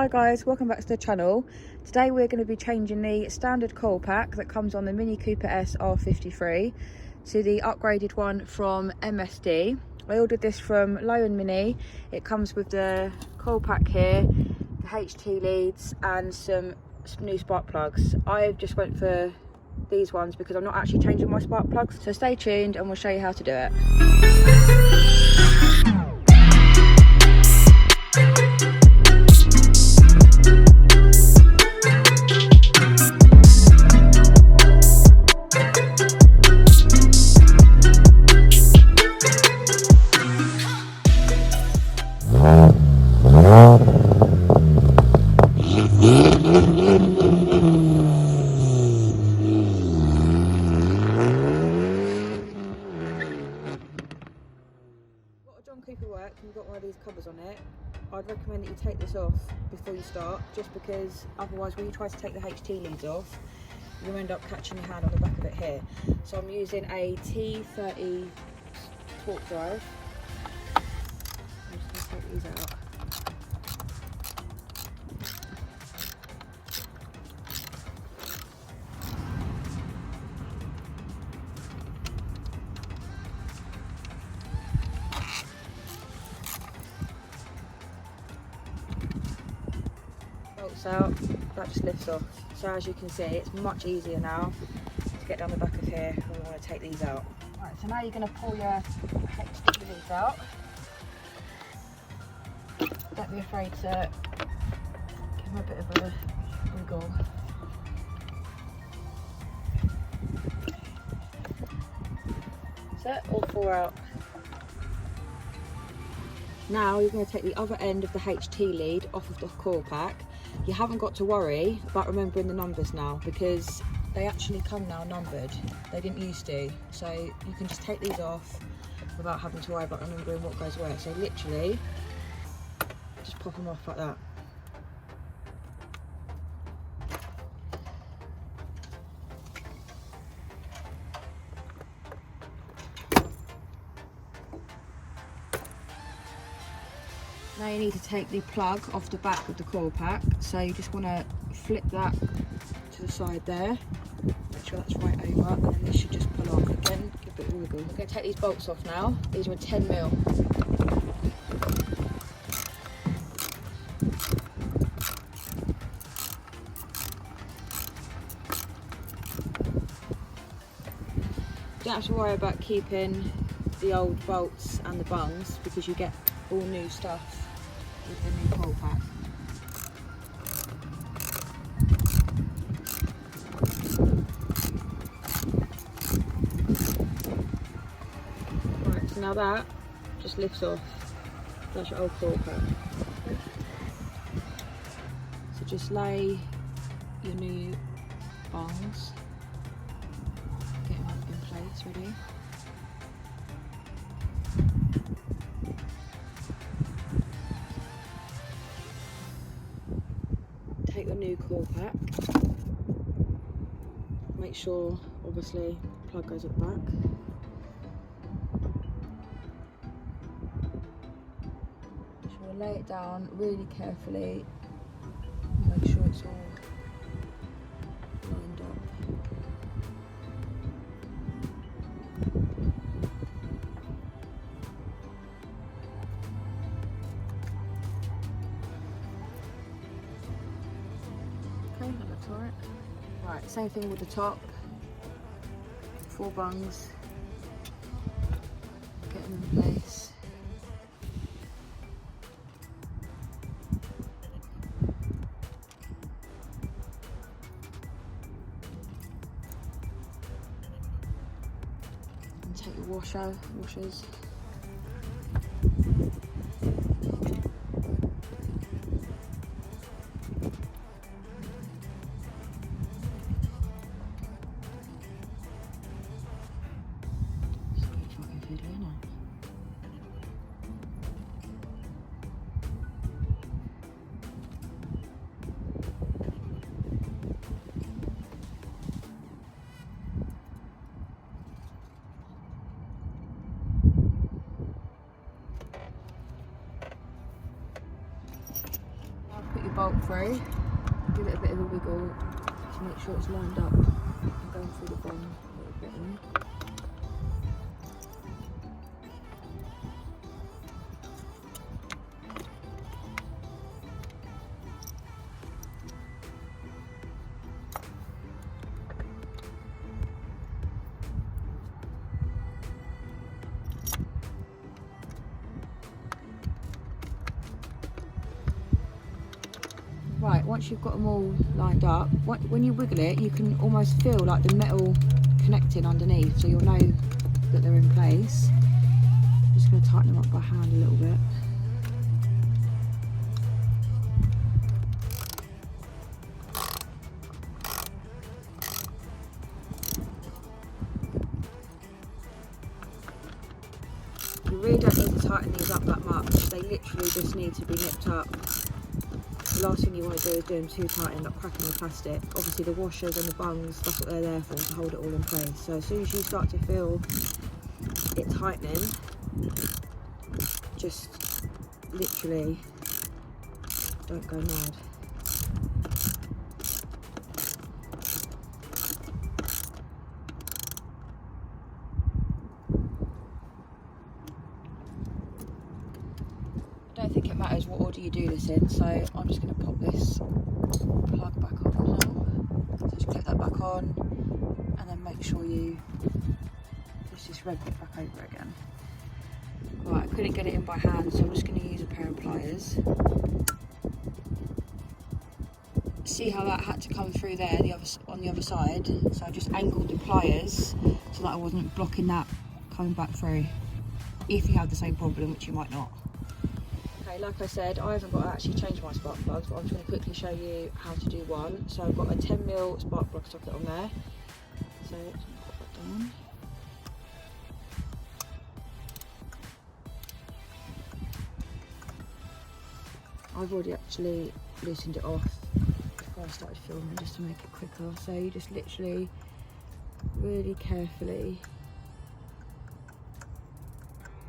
Hi guys, welcome back to the channel. Today we're going to be changing the standard coil pack that comes on the Mini Cooper S R53 to the upgraded one from MSD. I ordered this from Low and Mini. It comes with the coil pack here, the HT leads and some new spark plugs. I just went for these ones because I'm not actually changing my spark plugs. So stay tuned and we'll show you how to do it. Cooper work and you've got one of these covers on it, I'd recommend that you take this off before you start, just because otherwise when you try to take the HT leads off you'll end up catching your hand on the back of it here. So I'm using a T30 torque drive. I'm just going to take these out. Bolts out, that just lifts off. So as you can see, it's much easier now to get down the back of here when we want to take these out. Right, so now you're going to pull your HT leads out. Don't be afraid to give them a bit of a wiggle. So all four out. Now you're going to take the other end of the HT lead off of the coil pack. You haven't got to worry about remembering the numbers now because they actually come now numbered. They didn't used to. So you can just take these off without having to worry about remembering what goes where. So literally, just pop them off like that. Now you need to take the plug off the back of the coil pack. So you just want to flip that to the side there. Make sure that's right over, and then this should just pull off. Again, give it a wiggle. We're going to take these bolts off now. These are a 10mm. You don't have to worry about keeping the old bolts and the bungs because you get all new stuff with the new coil pack. Right, so now that just lifts off. That's your old coil pack. So just lay your new bungs, get them up in place, ready. Take the new coil pack, make sure obviously the plug goes at the back. Just want to lay it down really carefully, make sure it's all lined up. Okay, that looks alright. Right, same thing with the top. 4 bungs. Get them in place. And take your washers. come through. Give it a bit of a wiggle to make sure it's lined up and going through the bung a little bit in. Right, once you've got them all lined up, when you wiggle it, you can almost feel like the metal connecting underneath, so you'll know that they're in place. I'm just going to tighten them up by hand a little bit. You really don't need to tighten these up that much, they literally just need to be nipped up. The last thing you want to do is do them too tight and end up cracking the plastic. Obviously the washers and the bungs, that's what they're there for, to hold it all in place. So as soon as you start to feel it tightening, just literally don't go mad. I don't think it matters what order you do this in, so I'm just going to pop this plug back on now. So just clip that back on and then make sure you push this red bit back over again. Right, I couldn't get it in by hand, so I'm just going to use a pair of pliers. See how that had to come through there on the other side, so I just angled the pliers so that I wasn't blocking that coming back through, if you have the same problem, which you might not. Like I said, I haven't got to actually change my spark plugs, but I'm just going to quickly show you how to do one. So I've got a 10mm spark plug socket on there. So I'm going to pop that down. I've already actually loosened it off before I started filming, just to make it quicker. So you just literally, really carefully,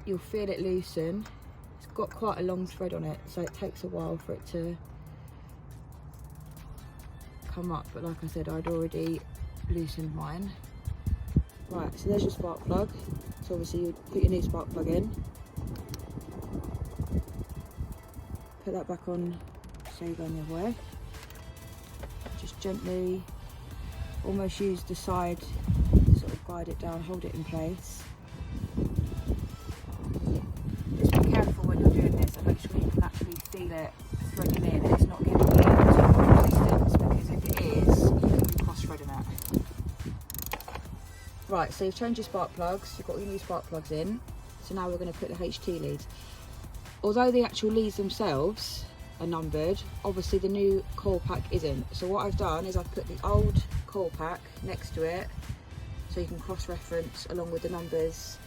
you'll feel it loosen. Got quite a long thread on it, so it takes a while for it to come up, but like I said, I'd already loosened mine. Right, so there's your spark plug. So obviously you put your new spark plug in, put that back on so you're going the other way. Just gently, almost use the side to sort of guide it down, hold it in place. Make sure you can actually feel it threading in and it's not giving you too much resistance, because if it is, you can be cross-threading it. Right, so you've changed your spark plugs, you've got your new spark plugs in, so now we're going to put the HT leads. Although the actual leads themselves are numbered, obviously the new coil pack isn't. So what I've done is I've put the old coil pack next to it, so you can cross-reference along with the numbers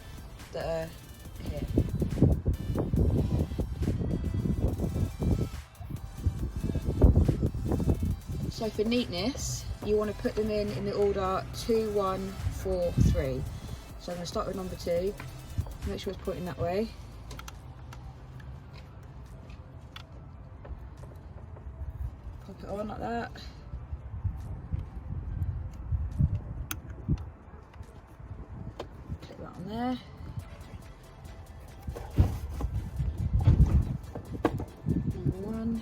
that are here. So for neatness, you want to put them in the order 2, 1, 4, 3. So I'm going to start with number 2, make sure it's pointing that way. Pop it on like that. Clip that on there. Number 1.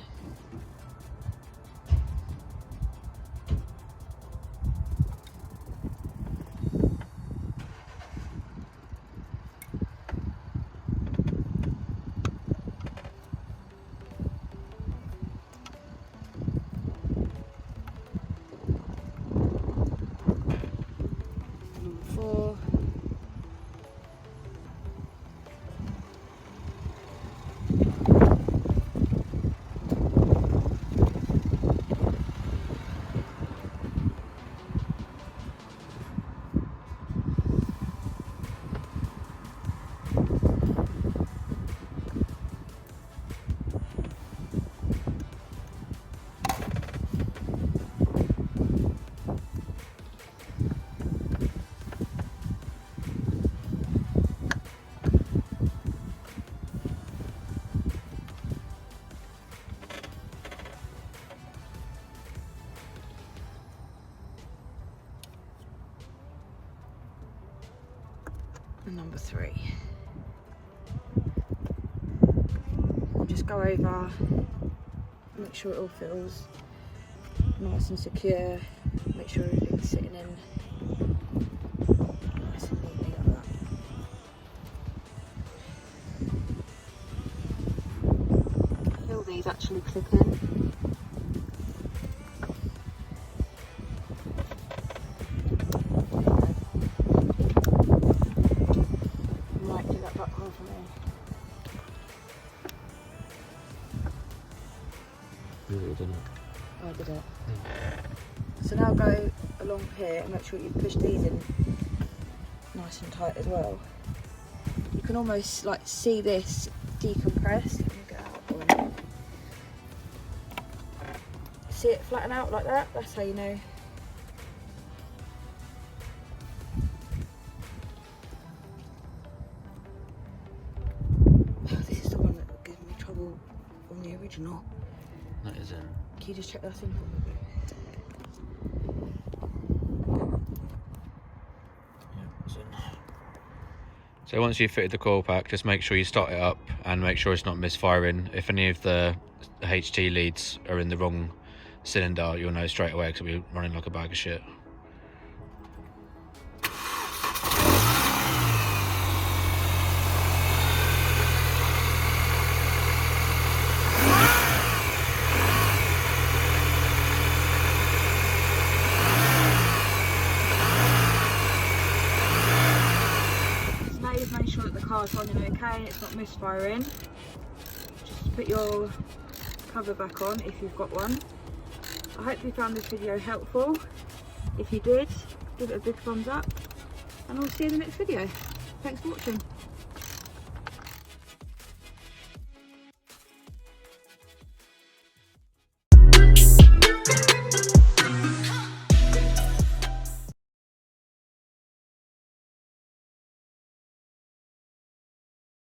and number 3. I'll just go over, make sure it all feels nice and secure, make sure everything's sitting in nice and neatly like that. I feel these actually click in. Might do that back one for me. Really, didn't it? Oh, I did it. So now go along here and make sure you push these in nice and tight as well. You can almost like see this decompress. Let me get out one. See it flatten out like that? That's how you know. Oh, this is the one that gives me trouble on the original. That is in. Can you just check that in for me? So once you've fitted the coil pack, just make sure you start it up and make sure it's not misfiring. If any of the HT leads are in the wrong cylinder, you'll know straight away because it'll be running like a bag of shit. Make sure that the car's running okay and it's not misfiring. Just put your cover back on if you've got one. I hope you found this video helpful. If you did, give it a big thumbs up and I'll see you in the next video. Thanks for watching.